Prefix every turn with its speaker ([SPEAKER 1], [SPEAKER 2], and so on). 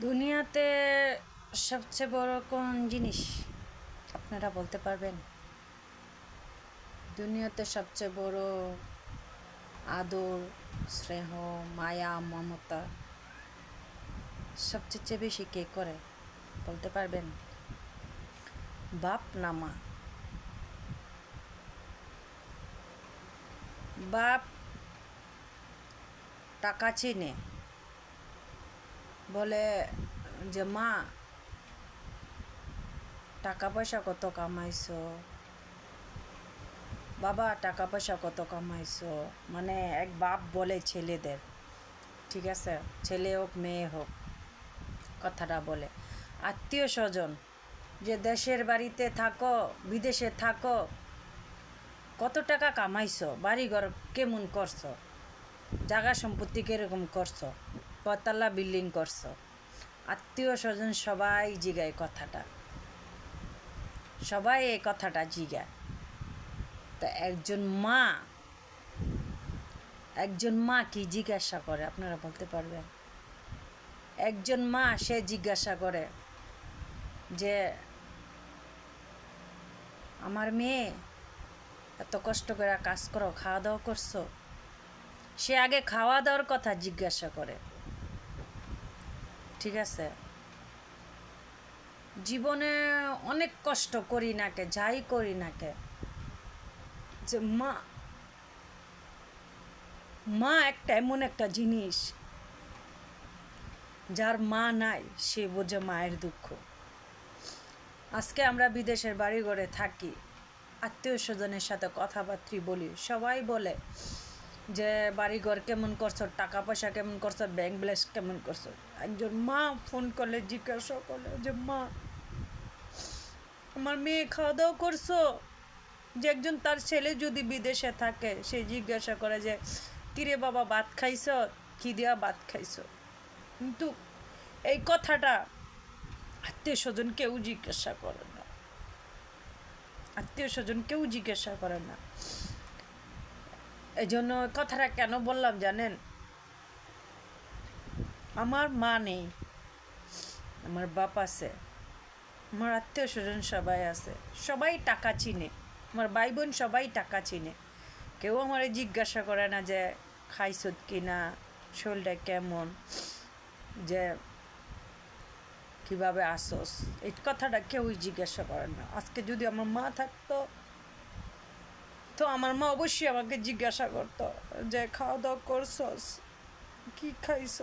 [SPEAKER 1] দুনিয়াতে সবচেয়ে বড় কোন জিনিস আপনারা বলতে পারবেন? দুনিয়াতে সবচেয়ে বড় আদর, স্নেহ, মায়া, মমতা সবচেয়ে বেশি কে করে বলতে পারবেন? বাপ না মা? বাপ টাকা চিনে, বলে যে মা টাকা পয়সা কত কামাইছো, বাবা টাকা পয়সা কত কামাইছো। মানে এক বাপ বলে ছেলেদের, ঠিক আছে, ছেলে হোক মেয়ে হোক, কথাটা বলে। আত্মীয় স্বজন, যে দেশের বাড়িতে থাকো বিদেশে থাকো, কত টাকা কামাইছো, বাড়িঘর কেমন করছো, জায়গা সম্পত্তি কীরকম করছো, কতলা বিল্ডিং করছো। আত্মীয় স্বজন সবাই জিগায় কথাটা, সবাই এই কথাটা জিগায়। তা একজন মা কি জিজ্ঞাসা করে আপনারা বলতে পারবেন? একজন মা সে জিজ্ঞাসা করে যে আমার মেয়ে এত কষ্ট করে কাজ করো, খাওয়া দাওয়া করছো। সে আগে খাওয়া দাওয়ার কথা জিজ্ঞাসা করে, ঠিক আছে। জীবনে অনেক কষ্ট করি না কে, যাই করি না কে, যে মা একটা এমন একটা জিনিস, যার মা নাই সে বোঝে মায়ের দুঃখ। আজকে আমরা বিদেশের বাড়ি ঘরে থাকি, আত্মীয় স্বজনের সাথে কথাবার্তা বলি, সবাই বলে যে বাড়িঘর কেমন করছো, টাকা পয়সা কেমন করছো, ব্যাংক ব্যালেন্স কেমন করছো। একজন মা ফোন করলে জিজ্ঞাসা করলে যে মা আমার মেয়ে খাওয়া দাওয়া করছো। যে একজন তার ছেলে যদি বিদেশে থাকে, সে জিজ্ঞাসা করে যে কিরে বাবা ভাত খাইছ, কি দিয়া ভাত খাইছ। কিন্তু এই কথাটা আত্মীয় স্বজন কেউ জিজ্ঞাসা করে না, আত্মীয় স্বজন কেউ জিজ্ঞাসা করে না। এই জন্য কথাটা কেন বললাম জানেন? আমার মা নেই, আমার বাপ আছে, আমার আত্মীয় স্বজন সবাই আছে, সবাই টাকা চিনে, আমার ভাই বোন সবাই টাকা চিনে। কেউ আমার জিজ্ঞাসা করে না যে খাইছত কি না, শরীরটা কেমন, যে কীভাবে আসস, এই কথাটা কেউই জিজ্ঞাসা করে না। আজকে যদি আমার মা থাকতো তো আমার মা অবশ্যই আমাকে জিজ্ঞাসা করতো যে খাওয়া দাওয়া করছস, কি খাইছ।